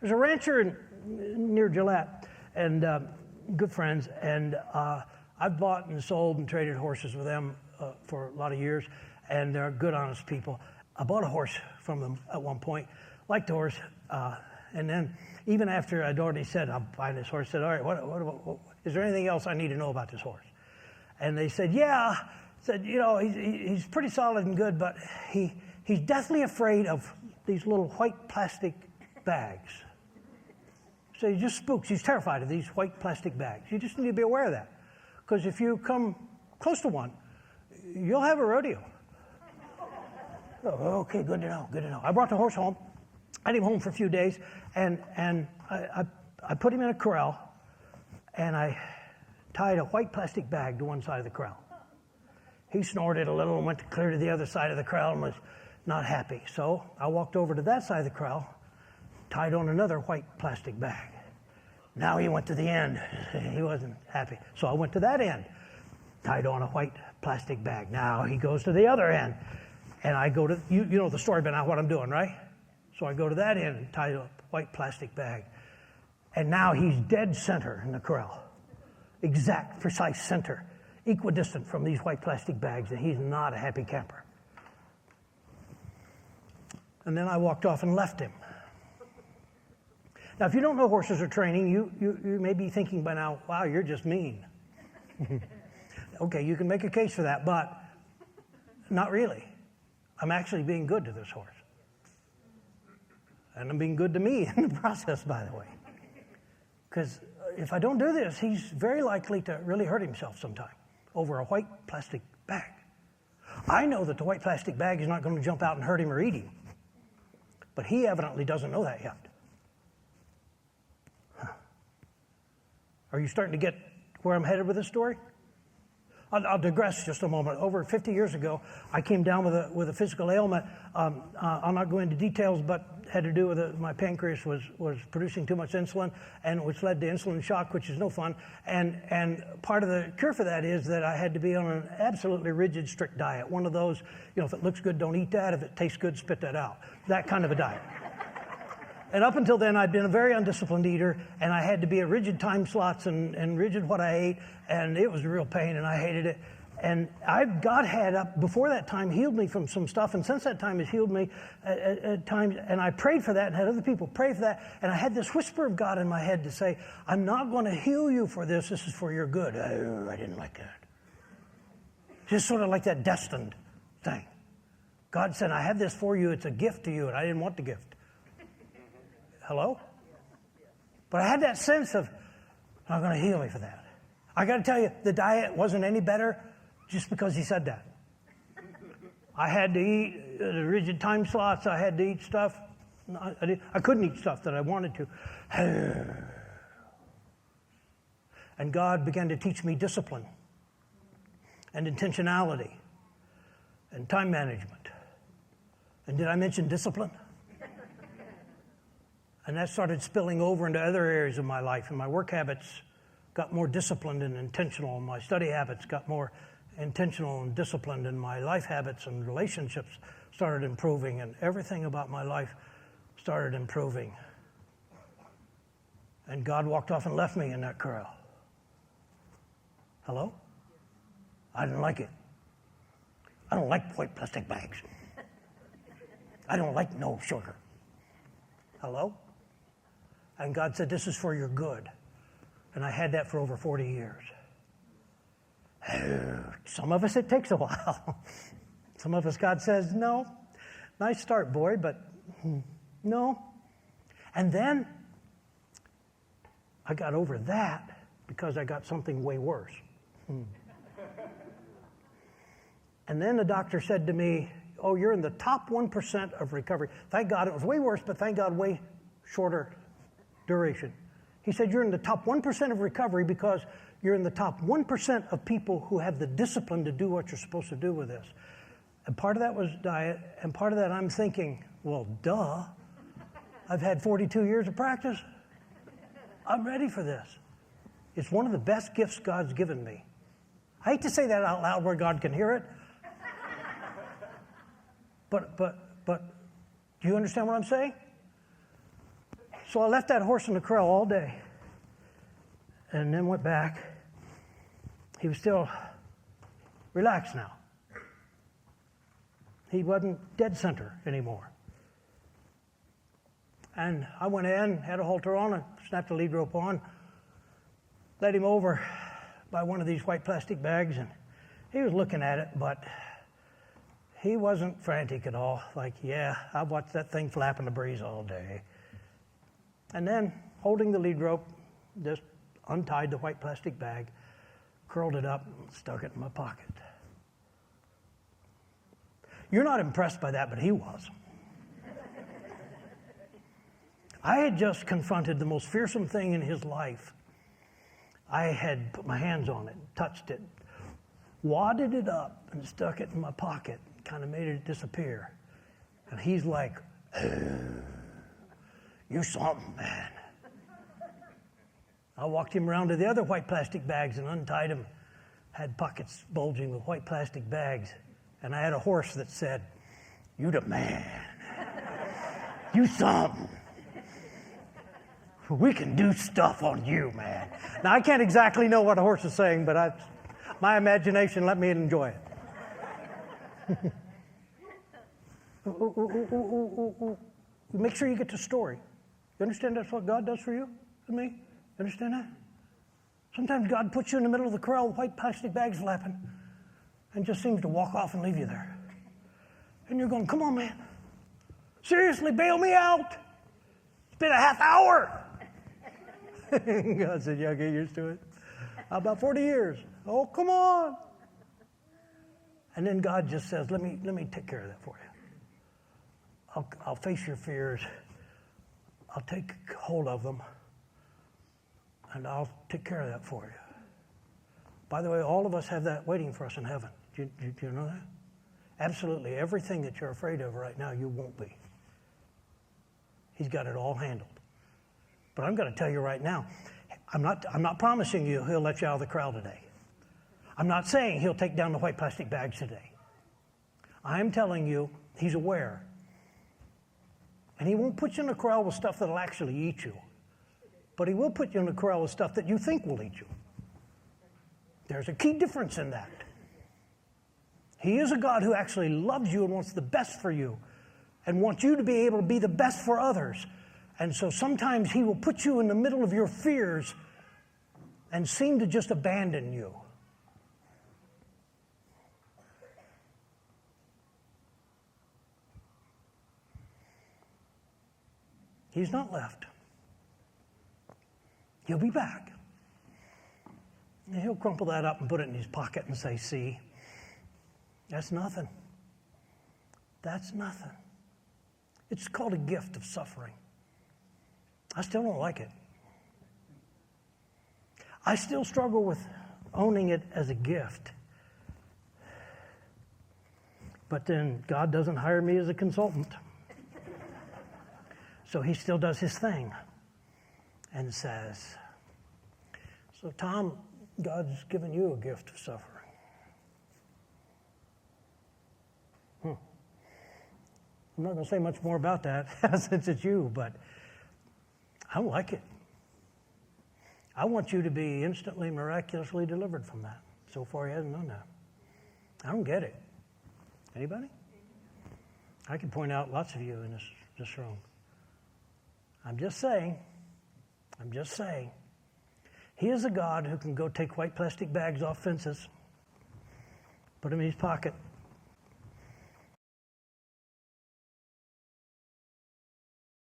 There's a rancher near Gillette, and good friends, and I've bought and sold and traded horses with them for a lot of years, and they're good, honest people. I bought a horse from them at one point, liked the horse, and then even after I'd already said, I'm buying this horse, I said, all right, what, is there anything else I need to know about this horse? And they said, yeah. Said, you know, he's pretty solid and good, but he's deathly afraid of these little white plastic bags. So he just spooks. He's terrified of these white plastic bags. You just need to be aware of that. Because if you come close to one, you'll have a rodeo. Oh, okay, good to know, good to know. I brought the horse home. I had him home for a few days, and I put him in a corral, and I tied a white plastic bag to one side of the corral. He snorted a little and went clear to the other side of the corral and was not happy. So I walked over to that side of the corral, tied on another white plastic bag. Now he went to the end. He wasn't happy. So I went to that end, tied on a white plastic bag. Now he goes to the other end. And I go to, you know the story about what I'm doing, right? So I go to that end and tie a white plastic bag. And now he's dead center in the corral. Exact, precise center. Equidistant from these white plastic bags, and he's not a happy camper. And then I walked off and left him. Now, if you don't know horses or training, you may be thinking by now, wow, you're just mean. Okay, you can make a case for that, but not really. I'm actually being good to this horse. And I'm being good to me in the process, by the way. Because if I don't do this, he's very likely to really hurt himself sometime over a white plastic bag. I know that the white plastic bag is not going to jump out and hurt him or eat him. But he evidently doesn't know that yet. Huh. Are you starting to get where I'm headed with this story? I'll digress just a moment. Over 50 years ago, I came down with a physical ailment. I'll not go into details, but had to do with my pancreas was producing too much insulin, and which led to insulin shock, which is no fun. And part of the cure for that is that I had to be on an absolutely rigid, strict diet. One of those, you know, if it looks good, don't eat that. If it tastes good, spit that out. That kind of a diet. And up until then, I'd been a very undisciplined eater, and I had to be at rigid time slots and rigid what I ate, and it was a real pain, and I hated it. And God had up before that time healed me from some stuff, and since that time has healed me at times. And I prayed for that, and had other people pray for that. And I had this whisper of God in my head to say, "I'm not going to heal you for this. This is for your good." I didn't like that. Just sort of like that destined thing. God said, "I have this for you. It's a gift to you," and I didn't want the gift. Hello? But I had that sense of, I'm going to heal me for that. I got to tell you, the diet wasn't any better just because he said that. I had to eat rigid time slots. I had to eat stuff. I couldn't eat stuff that I wanted to. And God began to teach me discipline and intentionality and time management. And did I mention discipline? And that started spilling over into other areas of my life. And my work habits got more disciplined and intentional. And my study habits got more intentional and disciplined. And my life habits and relationships started improving. And everything about my life started improving. And God walked off and left me in that corral. Hello? I didn't like it. I don't like white plastic bags. I don't like no sugar. Hello? And God said, "This is for your good." And I had that for over 40 years. Some of us, it takes a while. Some of us, God says, "No, nice start, boy, but no." And then I got over that because I got something way worse. And then the doctor said to me, "Oh, you're in the top 1% of recovery." Thank God it was way worse, but thank God way shorter duration. He said, "You're in the top 1% of recovery because you're in the top 1% of people who have the discipline to do what you're supposed to do with this." And part of that was diet, and part of that I'm thinking, well, duh. I've had 42 years of practice. I'm ready for this. It's one of the best gifts God's given me. I hate to say that out loud where God can hear it. But do you understand what I'm saying? So I left that horse in the corral all day and then went back. He was still relaxed now. He wasn't dead center anymore. And I went in, had a halter on, and snapped the lead rope on, led him over by one of these white plastic bags, and he was looking at it, but he wasn't frantic at all. Like, yeah, I watched that thing flap in the breeze all day. And then, holding the lead rope, just untied the white plastic bag, curled it up, and stuck it in my pocket. You're not impressed by that, but he was. I had just confronted the most fearsome thing in his life. I had put my hands on it, touched it, wadded it up, and stuck it in my pocket, kind of made it disappear. And he's like, "You something, man." I walked him around to the other white plastic bags and untied them, had pockets bulging with white plastic bags. And I had a horse that said, "You the man. You something. We can do stuff on you, man." Now, I can't exactly know what a horse is saying, but my imagination let me enjoy it. Make sure you get the story. You understand that's what God does for you and me? You understand that? Sometimes God puts you in the middle of the corral with white plastic bags flapping and just seems to walk off and leave you there. And you're going, "Come on, man. Seriously, bail me out. It's been a half hour." God said, "Yeah, get used to it." About 40 years. "Oh, come on." And then God just says, let me take care of that for you. I'll face your fears. I'll take hold of them. And I'll take care of that for you. By the way, all of us have that waiting for us in heaven. Do you know that? Absolutely. Everything that you're afraid of right now, you won't be. He's got it all handled. But I'm going to tell you right now, I'm not promising you he'll let you out of the corral today. I'm not saying he'll take down the white plastic bags today. I'm telling you, he's aware. And he won't put you in a corral with stuff that'll actually eat you. But he will put you in a corral with stuff that you think will eat you. There's a key difference in that. He is a God who actually loves you and wants the best for you and wants you to be able to be the best for others. And so sometimes he will put you in the middle of your fears and seem to just abandon you. He's not left. He'll be back. And he'll crumple that up and put it in his pocket and say, "See, that's nothing. That's nothing." It's called a gift of suffering. I still don't like it. I still struggle with owning it as a gift. But then God doesn't hire me as a consultant. So he still does his thing and says, "So Tom, God's given you a gift of suffering." I'm not going to say much more about that since it's you, but I don't like it. I want you to be instantly, miraculously delivered from that. So far, he hasn't done that. I don't get it. Anybody? I can point out lots of you in this room. I'm just saying. He is a God who can go take white plastic bags off fences, put them in his pocket,